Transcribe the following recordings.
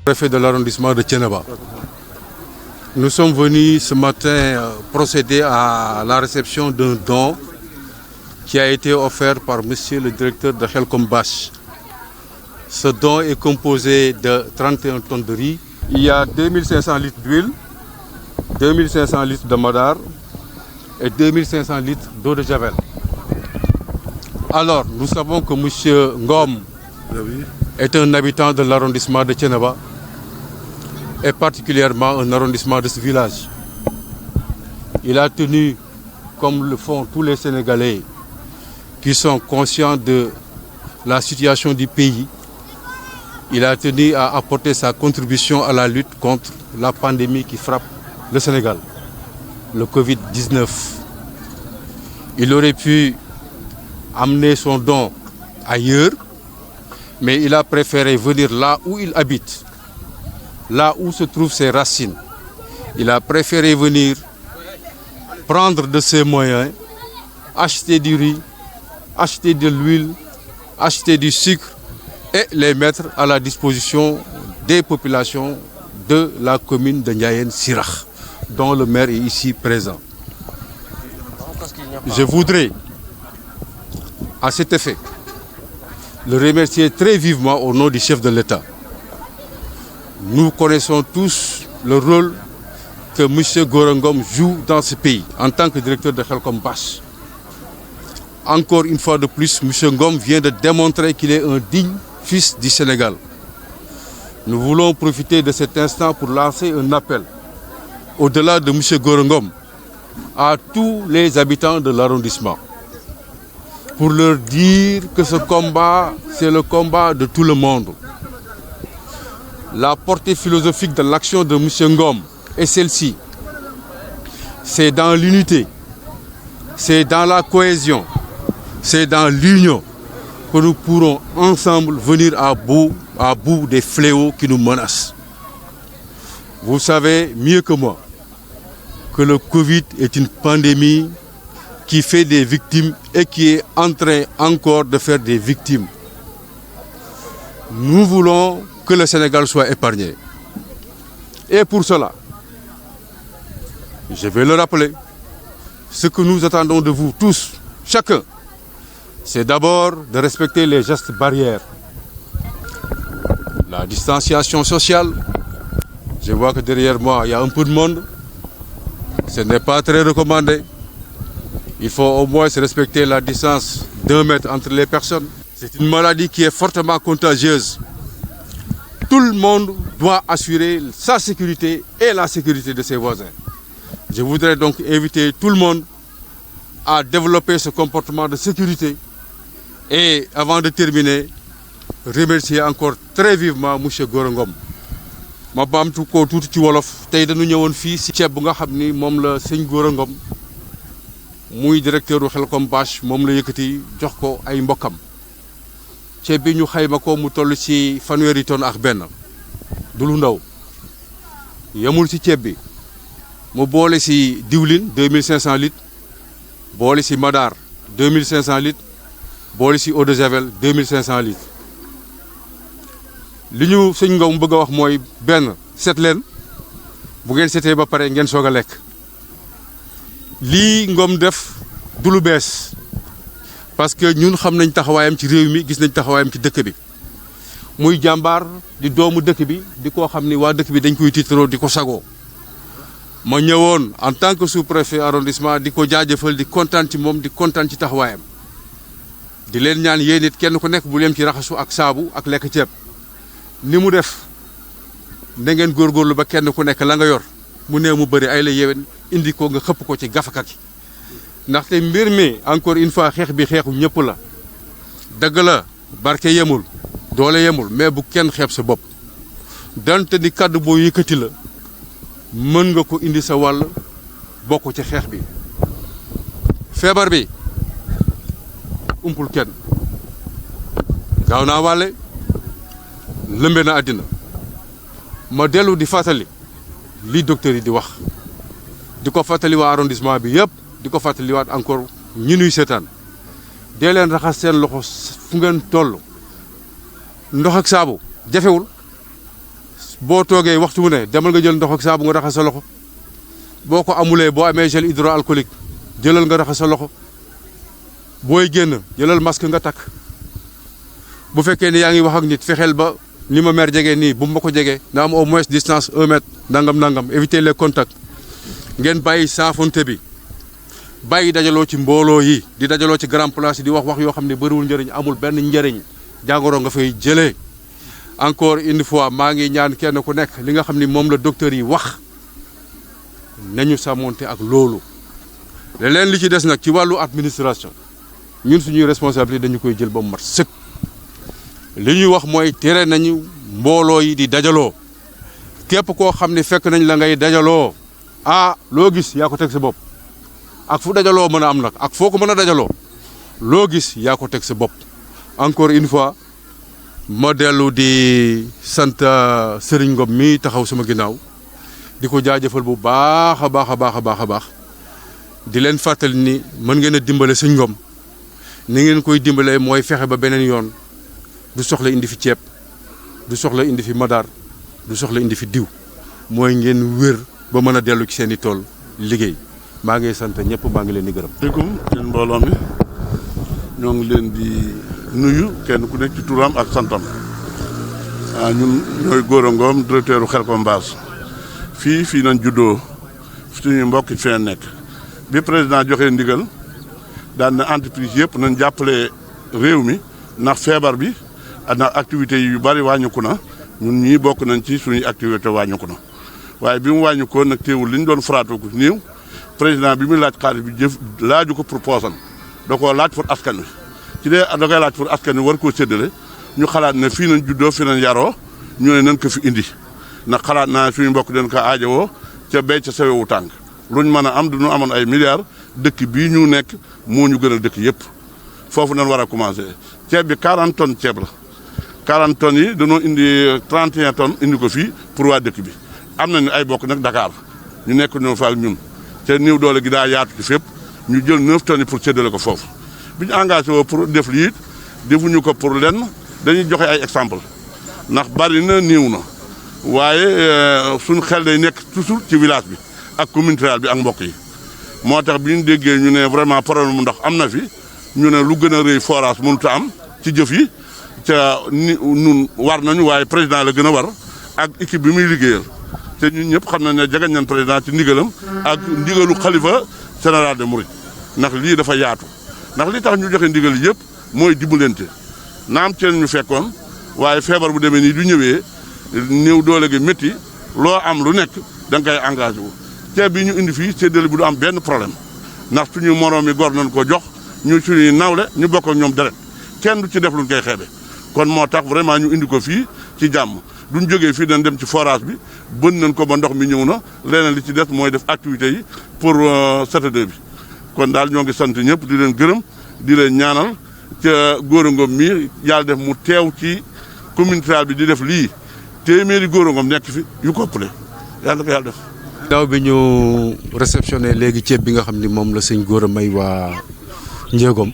Préfet de l'arrondissement de Thiénaba. Nous sommes venus ce matin procéder à la réception d'un don qui a été offert par monsieur le directeur de Khelcom Bache. Ce don est composé de 31 tonnes de riz. Il y a 2500 litres d'huile, 2500 litres de madar et 2500 litres d'eau de javel. Alors, nous savons que monsieur Ngom est un habitant de l'arrondissement de Thiénaba et particulièrement un arrondissement de ce village. Il a tenu, comme le font tous les Sénégalais qui sont conscients de la situation du pays, il a tenu à apporter sa contribution à la lutte contre la pandémie qui frappe le Sénégal, le Covid-19. Il aurait pu amener son don ailleurs, mais il a préféré venir là où il habite, là où se trouvent ses racines. Il a préféré venir prendre de ses moyens, acheter du riz, acheter de l'huile, acheter du sucre et les mettre à la disposition des populations de la commune de Ndiayène-Sirakh, dont le maire est ici présent. Je voudrais, à cet effet, le remercier très vivement au nom du chef de l'État. Nous connaissons tous le rôle que M. Gorengom joue dans ce pays en tant que directeur de Khelcom Bache. Encore une fois de plus, M. Ngom vient de démontrer qu'il est un digne fils du Sénégal. Nous voulons profiter de cet instant pour lancer un appel, au-delà de M. Gorengom, à tous les habitants de l'arrondissement, pour leur dire que ce combat, c'est le combat de tout le monde. La portée philosophique de l'action de M. Ngom est celle-ci. C'est dans l'unité, c'est dans la cohésion, c'est dans l'union que nous pourrons ensemble venir à bout des fléaux qui nous menacent. Vous savez mieux que moi que le Covid est une pandémie qui fait des victimes et qui est en train encore de faire des victimes. Nous voulons que le Sénégal soit épargné. Et pour cela, je vais le rappeler, ce que nous attendons de vous tous, chacun, c'est d'abord de respecter les gestes barrières. La distanciation sociale, je vois que derrière moi, il y a un peu de monde. Ce n'est pas très recommandé. Il faut au moins respecter la distance d'1 mètre entre les personnes. C'est une maladie qui est fortement contagieuse. Tout le monde doit assurer sa sécurité et la sécurité de ses voisins. Je voudrais donc inviter tout le monde à développer ce comportement de sécurité. Et avant de terminer, remercier encore très vivement M. Gorengom. ma baamtu ko tuuti ci wolof tey dañu ñëwoon fii si ceeb bu nga xam ni moom la sëñ Gorengom muy directeur u Khelcom Bache moom la yëkkati jox ko ay mbokkam ceeb bi ñu xayma ko mu toll ci 1 tonne ak benn du lu ndaw yemul ci ceeb bi mu boole si diwlin 2500 litres boole si madar 2500 litres boole si eau de javel 2500 litres li ñu sëñ Ngom bëgg a wax mooy benn set leen bu ngeen setee ba pare ngeen soog a lekk lii Ngom def du lu bees parce que ñun xam nañ taxawaayam ci réew mi gis nañ taxawaayam ci dëkk bi muy jàmbaar di doomu dëkk bi di koo xam ni waa dëkk bi dañ koy tiitaroo di ko sagoo ma ñëwoon en tant que sous-préfet arrondissement di ko jaajëfal di kontaan ci moom di kontaan ci taxawaayam di leen ñaan yéen it kenn ku nekk bu leen ci raxasu ak saabu ak lekk ceeb ni mu def na ngeen góorgóorlu ba kenn ku nekk la nga yor mu néew mu bëri ay la yewen indi ko nga xëpp ko ci gafaka gi ndaxte mbir mi encore une fois xeex bi xeexu ñëpp la dëgg la barke yemul doole yemul mais bu kenn xeeb sa bopp donte ni kàddu boo yëkkati la mën nga ko indi sa wàll bokk ci xeex bi feebar bi umpul kenn gaaw naa wàlle lëmbe na àddina ma dellu di fàttali li docteur yi di wax di ko fàttali waa arrondissement bi yëpp di ko fàttaliwaat encore ñi nuy seetaan dee leen raxas seen loxo fu ngeen toll ndox ak saabu jafewul boo toogee waxtu wu ne demal nga jël ndox ak saabu nga raxas sa loxo boo ko amulee boo amee gel hydroalcoolique jëlal nga raxas sa loxo booy génn jëlal masque nga takk bu fekkee ne yaa ngi wax ak nit fexeel ba ni ma mer jege nii bu ma ko jege na am au moins distance 1 mètre nangam éviter les contacts ngeen bàyyi saafonte bi bàyyi dajaloo ci mbooloo yi di dajaloo ci grand place yi di wax yoo xam ne bëriwul njëriñ amul benn njëriñ jàngoro nga fay jëlee encore une fois maa ngi ñaan kenn ku nekk li nga xam ni moom la docteur yi wax nañu sàmmonte ak loolu leneen li ci des nag ci wàllu administration ñun suñuy responsabilité dañu koy jël ba mu mat sëkk li ñuy wax mooy tere nañu mbooloo yi di dajaloo képp koo xam ne fekk nañ la ngay dajaloo loo gis yaa ko teg sa bopp ak fu dajaloo mën a am nag ak foo ko mën a dajaloo loo gis yaa ko teg sa bopp encore une fois ma dellu di sant Serigne Ngom mi taxaw sama ginnaaw di ko jaajëfal bu baax a baax di leen fàttali ni mën ngeen a dimbale Serigne Ngom ni ngeen koy dimbalee mooy fexe ba beneen yoon du soxla indi fi ceeb du soxla indi fi madar du soxla indi fi diw mooy ngeen wér ba mën a dellu ci seen i tool liggéey maa ngi sant ñëpp maa ngi leen di gërëm. asalaamaaleykum yéen mbooloo mi ñoo ngi leen di nuyu kenn ku nekk ci turam ak santam ñun ñooy Gora Ngom directeur u Xelcom Base fii nañ juddoo suñu mbokk fi nekk bi président joxe ndigal daan na entreprise yëpp nañ jàppale réew mi ndax feebar bi ndax activités yu bari wàññiku na ñun ñii bokk nañ ci suñuy activité wàññiku na waaye bi mu wàññikoo nag teewul li ñu doon faraatoo ko néew président bi muy laaj xaalis bi laaju ko pour poosam da koo laaj pour askan wi ci dee da koy laaj pour askan wi war koo séddale ñu xalaat ne fii nañ juddoo fii nañ yaroo ñu ne nañ ko fi indi ndax xalaat naa suñu mbokk den ko aajowoo ca béy ca sawewu tànk luñ mën a am du ñu amoon ay milliards dëkk bii ñu nekk moo ñu gënal dëkk yëpp foofu nañ war a commencé ceeb bi 40 tonnes ceeb la 40 tonnes yi dañoo indi 31 tonnes indi ko fii pour waa dëkk bi am nañu ay bokk nag Dakar ñu nekk ñoo fa ak ñun te néew doole gi daa yaatu ci fépp ñu jël 9 tonnes yi pour séddale ko foofu bi ñu engagé woo pour def lii defuñu ko pour lenn dañuy joxe ay exemple ndax bari na néew na waaye suñu xel day nekk toujours ci village bi ak commune rurale bi ak mbokk yi moo tax bi ñu déggee ñu ne vraiment problème mu ndox am na fi ñu ne lu gën a rëy forage mënut a am ci jëf yi ca nun war nañu waaye président la gën a war ak équipe bi muy liggéeyal te ñun ñëpp xam nañ ne jagañ nañ président ci ndigalam ak ndigalu xalifa général de Mouride ndax lii dafa yaatu ndax li tax ñu joxe ndigal yëpp mooy dimbalante naam ceen ñu fekkoon waaye feebar bu demee nii du ñëwee néew doole gi métti loo am lu nekk da nga koy engagé wu ceeb bi ñu indi fii séddale bi du am benn problème ndax suñu moroom yi gor nañ ko jox ñu suñuy nawle ñu bokk ak ñoom deret kenn du ci def luñ koy xeebe kon moo tax vraiment ñu indi ko fii ci jàmm duñ jógee fii dañ dem ci forage bi bën nañ ko ba ndox mi ñëw na leneen li ci des mooy def activités yi pour Saturday bi kon daal ñoo ngi sant ñëpp di leen gërëm di leen ñaanal ca Gora Ngom mi yàlla def mu teew ci commune rurale bi di def lii téeméeri Gora Ngom nekk fi yu ko ëppale yàlla ko yàlla def. daaw bi ñu réceptionné léegi ceeb bi nga xam ni moom la sëñ Gora may waa Njéegom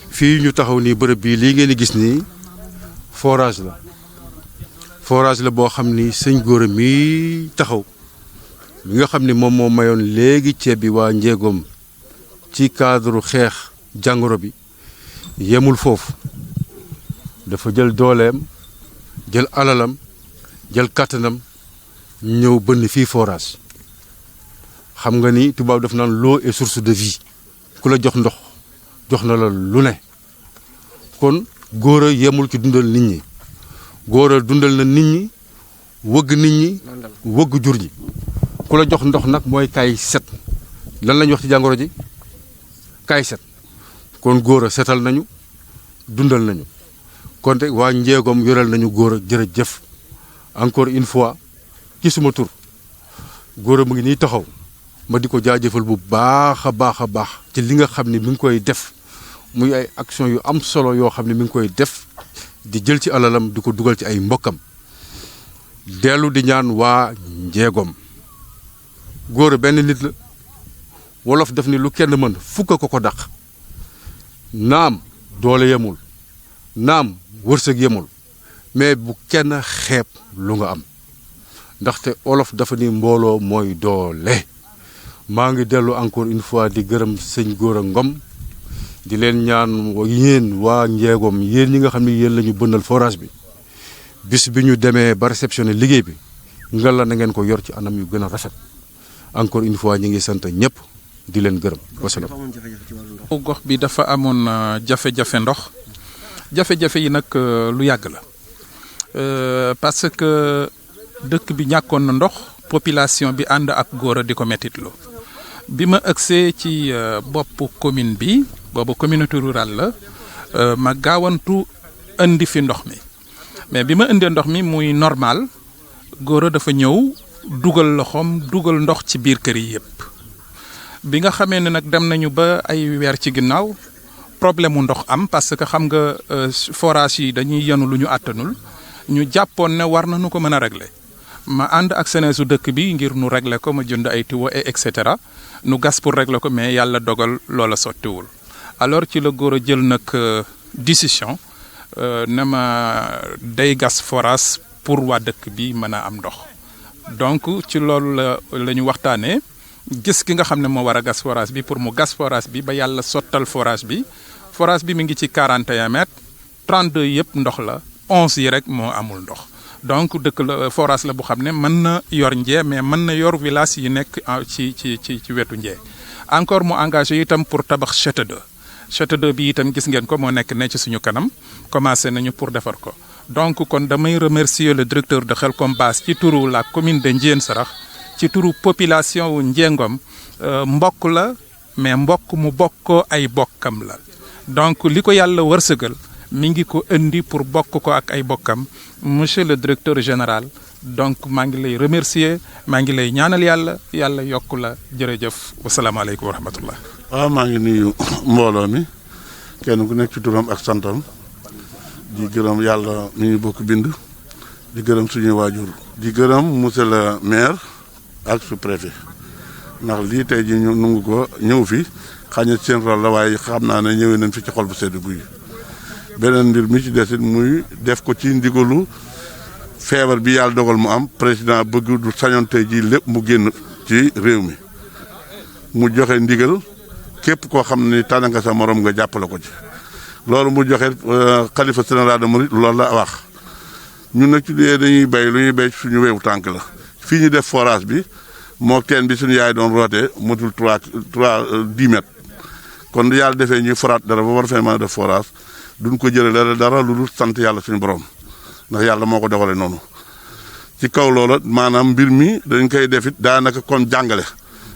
fii ñu taxaw nii bërëb bii lii ngeen di gis nii forage la boo xam ni sëñ Gora mii taxaw mi nga xam ni moom moo mayoon léegi ceeb bi waa Njéegom ci cadre xeex jàngoro bi yemul foofu dafa jël dooleem jël alalam jël kàttanam ñëw bënn fii forage xam nga ni tubaab daf naan l'eau est source de vie ku la jox ndox jox na la lu ne kon Gora yemul ci dundal nit ñi Gora dundal na nit ñi wëgg nit ñi wëgg jur ñi ku la jox ndox nag mooy kaay set lan lañu wax ci jàngoro ji kaay set kon Gora setal nañu dundal nañu kon te waa Njéegom yoral nañu Gora jërëjëf encore une fois ci suma tur Gora mu ngi nii taxaw ma di ko jaajëfal bu baax a baax ci li nga xam ne mi ngi koy def muy ay action yu am solo yoo xam ne mi ngi koy def di jël ci alalam di ko dugal ci ay mbokkam dellu di ñaan waa Njéegom Gora benn nit la wolof def ni lu kenn mën fukk ko dàq naam doole yemul naam wërsëg yemul mais bu kenn xeeb lu nga am ndaxte olof dafa ni mbooloo mooy doole. maa ngi dellu encore une fois di gërëm sëñ Gora Ngom di leen ñaan yéen waa Njeegom yéen ñi nga xam ne yéen la ñu bënnal forage bi bis bi ñu demee ba réceptionné liggéey bi nga la na ngeen ko yor ci anam yu gën a rafet encore une fois ñi ngi sant ñëpp di leen gërëm wasalaam. gox bi dafa amoon jafe-jafe ndox jafe-jafe yi nag lu yàgg la parce que dëkk bi ñàkkoon na ndox population bi ànd ak Gora di ko mettitlu bi ma ëgsee ci bopp commune bi boobu communauté rurale la ma gaawantu indi fi ndox mi mais bi ma indee ndox mi muy normal Gora dafa ñëw dugal loxoom dugal ndox ci biir kër yi yëpp bi nga xamee ne nag dem nañu ba ay weer ci ginnaaw problème mu ndox am parce que xam nga forage yi dañuy yenu lu ñu àttanul ñu jàppoon ne war nañu ko mën a régler ma ànd ak seneesu dëkk bi ngir nu régler ko ma jënd ay tuyaux et cetera nu gas pour régler ko mais yàlla dogal loola sottiwul alors ci la Gora jël nag décision ne ma day gas forage pour waa dëkk bi mën a am ndox donc ci loolu la ñu waxtaanee gis ki nga xam ne moo war a gas forage bi pour mu gas forage bi ba yàlla sottal forage bi mi ngi ci 41 mètres 32 yëpp ndox la 11 yi rek moo amul ndox donc dëkk la forage la bu xam ne mën na yor Njee mais mën na yor village yi nekk ci wetu Njee encore mu engagé itam pour tabax château d'eau bi itam gis ngeen ko moo nekk ne ci suñu kanam commencé nañu pour defar ko donc kon damay remercier le directeur de Khelcom Basse ci turu la commune de Ndiéyène Sirakh ci turu population wu Njengom mbokk la mais mbokk mu bokkoo ay bokkam la donc li ko yàlla wërsëgal mi ngi ko indi pour bokk ko ak ay bokkam monsieur le directeur général donc maa ngi lay remercier maa ngi lay ñaanal yàlla yokk la jërëjëf wasalaamaaleykum wa rahmatullah. waaw maa ngi nuyu mbooloo mi kenn ku nekk ci turam ak santam di gërëm yàlla mi ñu bokk bind di gërëm suñuy waajur di gërëm monsieur le maire ak sous-préfet ndax lii tey ji ñu nungu ko ñëw fi xañ na seen rôle la waaye xam naa ne ñëwee nañ fi ci xol bu sedd guy beneen mbir mi ci desit muy def ko ci ndigalu feebar bi yàlla dogal mu am président bëgg du sañoon tey ji lépp mu génn ci réew mi mu joxe ndigal képp koo xam ne tànn nga sa morom nga jàppale ko ci loolu mu joxe xalifa général de Mouride loolu la wax ñun nag ci dañuy béy lu ñuy béy suñu weewu tànk la fii ñu def forage bi moo teen bi suñu yaay doon rootee motul 10 mètres kon yàlla defee ñuy foraat dara ba war fee mën a def forage duñ ko jëlee dara lu dul sant yàlla suñu borom ndax yàlla moo ko dogalee noonu ci kaw loola maanaam mbir mi dañ koy defit daanaka comme jàngale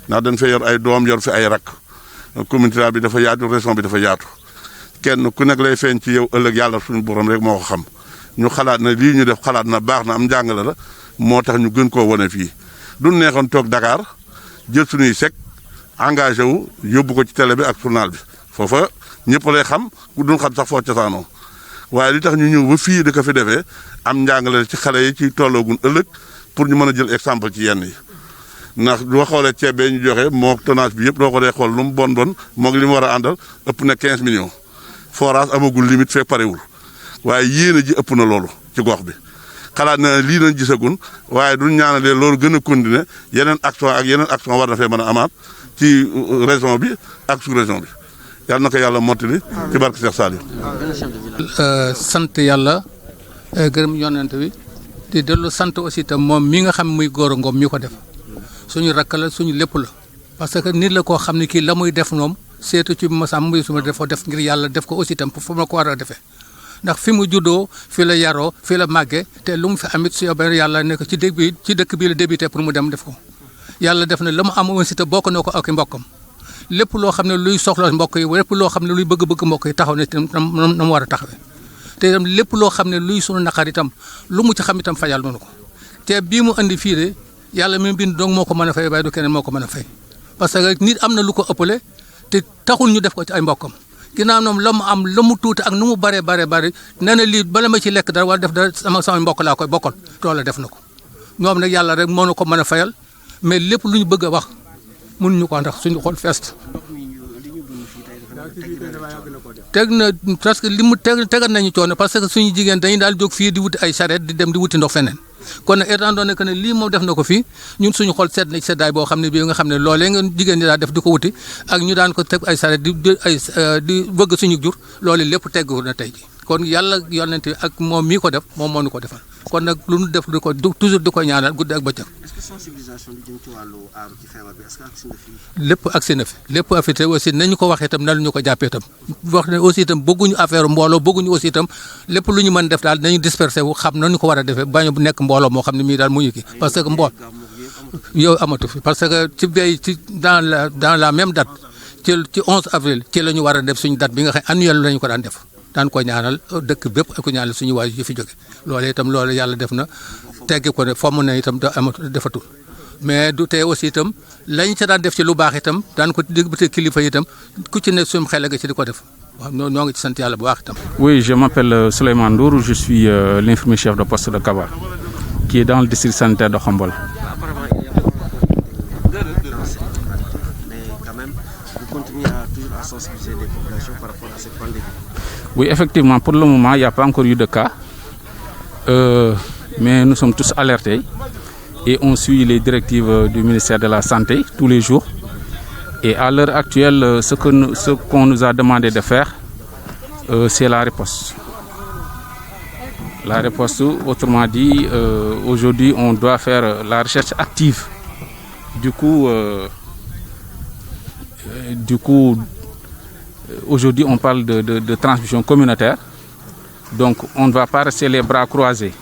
ndax dañ fay yor ay doom yor fi ay rakk communauté bi dafa yaatu région bi dafa yaatu kenn ku nekk lay feeñ ci yow ëllëg yàlla suñu borom rek moo ko xam ñu xalaat na lii ñu def xalaat na baax na am njàngale la moo tax ñu gën koo wane fii du neexoon toog Dakar jël suñuy sec engagé wu yóbbu ko ci télé bi ak journal bi foofa ñëpp lay xam ku duñ xam sax foo cosaanoo waaye li tax ñu ñëw ba fii di ko fi defee am njàngale ci xale yi ci tolloogun ëllëg pour ñu mën a jël exemple ci yenn yi ndax doo xoolee ceeb bee ñu joxe moo tonnage bi yëpp doo ko dee xool lu mu bon moog li mu war a àndal ëpp na 15 millions forage amagul limite fekk parewul waaye yéene ji ëpp na loolu ci gox bi xalaat na lii nañ gisagun waaye duñ ñaanalee loolu gën a continuer yeneen action war na fee mën a amaat ci région bi ak sous région bi yàlla na ko yàlla mottali ci barke Cheikh Saliou. sant yàlla gërëm yonent bi di dellu sant aussi itam moom mi nga xam muy Gora Ngom mi ko def suñu rakk la suñu lépp la parce que nit la koo xam ne kii la muy def moom seetu ci masam muy suma dafa def ngir yàlla def ko aussi itam fu ma ko war a defee ndax fi mu juddoo fi la yaroo fi la màggee te lu mu fi amit su yóbbee yàlla ne ko ci dëkk bi la débuté pour mu dem def ko yàlla def na la mu am aussi te bokk na ko ak mbokkam lépp loo xam ne luy soxla mbokk yi lépp loo xam ne luy bëgg-bëgg mbokk yi taxaw ne itam na mu war a taxawee te itam lépp loo xam ne luy sunu naqar itam lu mu ci xam itam fajal noonu ko te bii mu andi fii de yàlla mi bind donc moo ko mën a fay waaye du keneen moo ko mën a fay parce que nit am na lu ko ëppale te taxul ñu def ko ci ay mbokkam ginnaaw moom la mu am la mu tuuti ak nu mu bare nee na lii bala ma ci lekk dara wala def dara sama mbokk laa koy bokkal loola def na ko ñoom nag yàlla rek moo na ko mën a fayal mais lépp lu ñu bëgg a wax mënuñu ko ndax suñu xol fees teg na parce que li mu tegal nañu coono parce que suñu jigéen dañu daal jóg fii di wuti ay charrette di dem di wuti ndox feneen kon nag étant donné que ne lii moom def na ko fii ñun suñu xol sedd na ci seddaay boo xam ne bii nga xam ne loolee nga jigéen ñi daan def di ko wuti ak ñu daan ko teg ay saret di bëgg suñu jur loolu lépp teggu na tey ji kon yàlla yonent ak moom mii ko def moom moo ñu ko defal kon nag lu ñu def di ko toujours di ko ñaanal guddi ak bëccëg. est-ce que sensibilisation bi jëm ci wàllu aaru ci feebar bi est-ce que agsi na fi. lépp agsi na fi lépp affaire aussi nañu ko waxee itam nañu ko jàppee itam wax ne aussi itam bëgguñu affaire mbooloo bëgguñu aussi itam lépp lu ñu mën def daal nañu dispersé wu xam nañu ko war a defee bañ a nekk mbooloo moo xam ne mii daal mu ñu kii parce que yow amatu fi parce que ci bay ci dans la même date ci 11 avril ci la ñu war a def suñu date bi nga xam annuel lañu ko daan def. daan ko ñaanal dëkk bépp ak ko ñaanal suñu waay yi fi jóge loolu itam loolu yàlla def na teggi ko ne fomm na itam da amatu defatul mais du tee aussi itam lañ ca daan def ci lu baax itam daan ko déglu kilifa itam ku ci ne suñu xel nga ci di ko def waaw ñoo ngi ci sant yàlla bu baax itam. Oui, je m'appelle Souleymane Ndour, je suis l'infirmier chef de poste de Kaba qui est dans le district sanitaire de Khombole. Mais quand même, vous continuez toujours à sensibiliser les populations par rapport à cette pandémie. Oui, effectivement, pour le moment, il n'y a pas encore eu de cas. Mais nous sommes tous alertés et on suit les directives du ministère de la Santé tous les jours. Et à l'heure actuelle, ce qu'on nous a demandé de faire, c'est la riposte. La riposte, autrement dit, aujourd'hui, on doit faire la recherche active. Du coup, aujourd'hui, on parle de transmission communautaire. Donc, on ne va pas rester les bras croisés.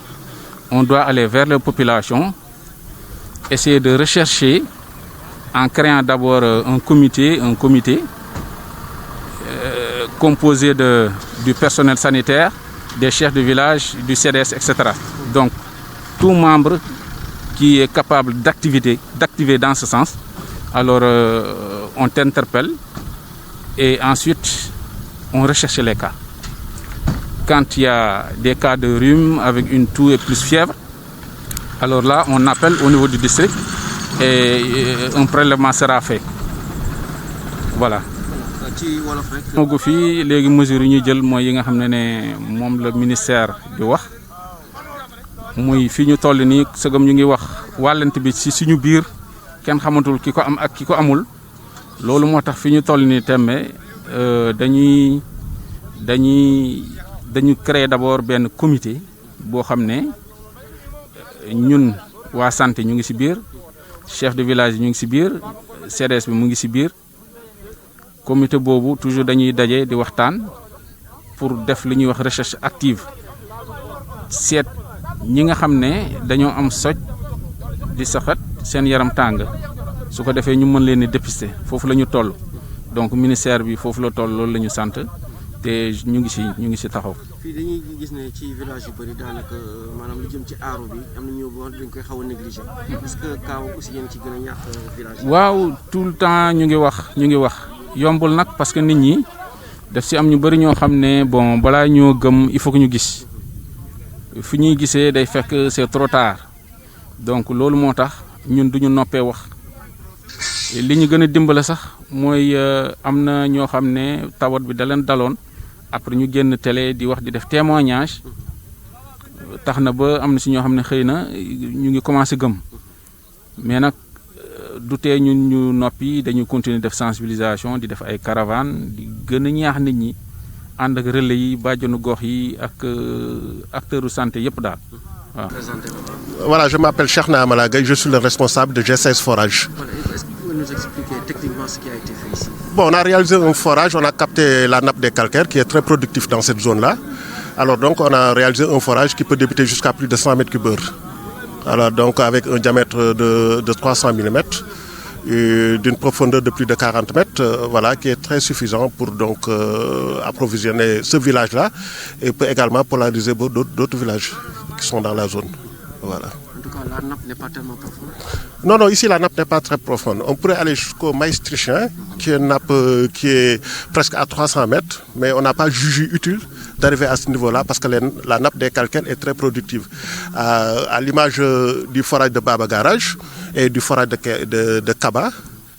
On doit aller vers les populations, essayer de rechercher en créant d'abord un comité composé du personnel sanitaire, des chefs de village, du CDS, etc. Donc, tout membre qui est capable d'activer dans ce sens, alors on t'interpelle et ensuite on recherche les cas. Quand il y a des cas de rhume avec une toux et plus fièvre, alors là on appelle au niveau du district et un prélèvement sera fait. Voilà. moo gu fii léegi mesures yi ñuy jël mooy yi nga xam ne moom la ministère di wax muy fi ñu toll nii sëgam ñu ngi wax wàllante bi ci suñu biir kenn xamatul ki ko am ak ki ko amul loolu moo tax fi ñu toll nii tembe dañu créer d'abord benn comité boo xam ne ñun waa santé ñu ngi ci biir chef de village ñu ngi ci biir CDS bi mu ngi ci biir comité boobu toujours dañuy daje di waxtaan pour def li ñuy wax recherche active seet ñi nga xam ne dañoo am soj di saxat seen yaram tàng su ko defee ñu mën leen di dépister foofu la ñu toll donc ministère bi foofu la toll loolu la ñu sant te ñu ngi ci taxaw. fii dañuy gis ne ci village yu bëri daanaka maanaam lu jëm ci aaru bi am na ñoo wax dañ koy xaw a négliger. parce que kaaw aussi yéen ci gën a ñàkk village. waaw tout le temps ñu ngi wax. yombul nag parce que nit ñi daf ci am ñu bari ñoo xam ne bon balaa ñoo gëm il faut que ñu gis fu ñuy gisee day fekk c'est trop tard donc loolu moo tax ñun duñu noppee wax li ñu gën a dimbale sax mooy am na ñoo xam ne tawat bi da leen daloon après ñu génn télé di wax di def témoignage tax na ba am na ci ñoo xam ne xëy na ñu ngi commencé gëm mais nag du tee ñun ñu noppi dañu continuer def sensibilisation di def ay caravane di gën a ñaax nit ñi ànd ak relais yi bàjjenu gox yi ak acteurs de santé yëpp daal waaw. Voilà, je m'appelle Cheikhna Amala Gaye, je suis le responsable de G16 Forage. Est-ce que vous pouvez nous expliquer techniquement ce qui a été fait ici? Bon, on a réalisé un forage, on a capté la nappe des calcaires qui est très productif dans cette zone-là. Alors donc on a réalisé un forage qui peut débuter jusqu'à plus de 100 mètres cubes heure. Alors donc avec un diamètre de 300 mm, d'une profondeur de plus de 40 mètres, voilà, qui est très suffisant pour donc approvisionner ce village-là et peut également polariser d'autres villages qui sont dans la zone. Voilà. En tout cas, la nappe n'est pas tellement profonde. Non, ici la nappe n'est pas très profonde. On pourrait aller jusqu'au maïs trichien, qui est une nappe qui est presque à 300 mètres, mais on n'a pas jugé utile d'arriver à ce niveau-là parce que la nappe des calcaires est très productive. À l'image du forage de Baba Garage et du forage de Kaba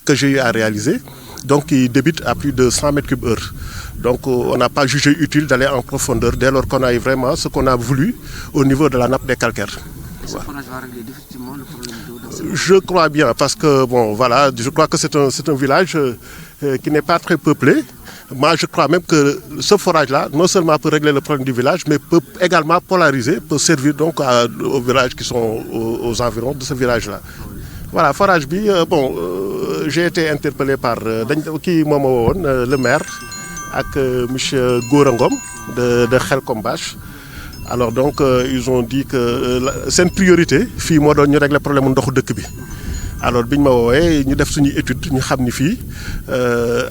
que j'ai eu à réaliser, donc il débute à plus de 100 mètres cubes heure. Donc on n'a pas jugé utile d'aller en profondeur dès lors qu'on a eu vraiment ce qu'on a voulu au niveau de la nappe des calcaires. Ce forage va régler définitivement le problème d'eau. Je crois bien, parce que bon, voilà, je crois que c'est un village qui n'est pas très peuplé. Moi, je crois même que ce forage-là, non seulement peut régler le problème du village, mais peut également polariser, peut servir donc aux villages qui sont aux environs de ce village-là. Voilà, forage bi, j'ai été interpellé par le maire avec M. Gorangom de Khelcom Bache. Alors donc, ils ont dit que c'est une priorité, fii moo doon ñu régler problème ndoxu dëkk bi. Alors biñ ma woowee ñu def suñuy étude ñu xam ni fii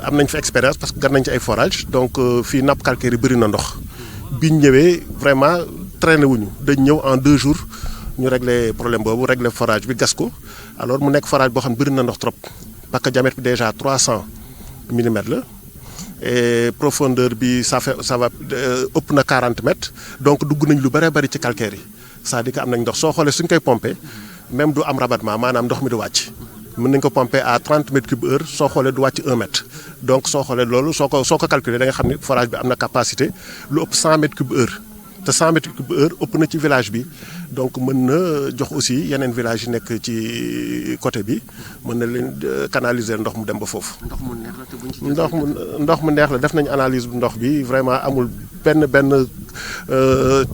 am nañ fi expérience parce que gar nañ ci ay forage donc fii nappe calcaire yi bëri na ndox biñ ñëwee vraiment traîné wuñu dañ ñëw en 2 jours ñu régler problème boobu régler forage bi gas ko alors mu nekk forage boo xam ne bëri na ndox trop parce que diamètre bi déjà 300 millimètres la et profondeur bi ça va ëpp na 40 mètres donc dugg nañ lu bëree bëri ci calcaire yi c'est-à-dire que am nañ ndox soo xoolee suñ koy pompé même du am rabattement maanaam ndox mi du wàcc mën nañ ko pomper à 30 mètres cubes heure soo xoolee du wàcc 1 mètre donc soo xoolee loolu soo ko calculer da nga xam ne forage bi am na capacité lu ëpp 100 mètres cubes heure te 100 mètres cubes heure ëpp na ci village bi donc mën na jox aussi yeneen village yi nekk ci côté bi mën na leen canaliser ndox mu dem ba foofu. ndox mu neex la def nañ analyse bu ndox bi vraiment amul benn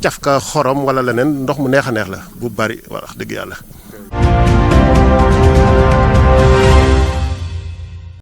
cafka xorom wala leneen ndox mu neex a neex la bu bari wax dëgg yàlla.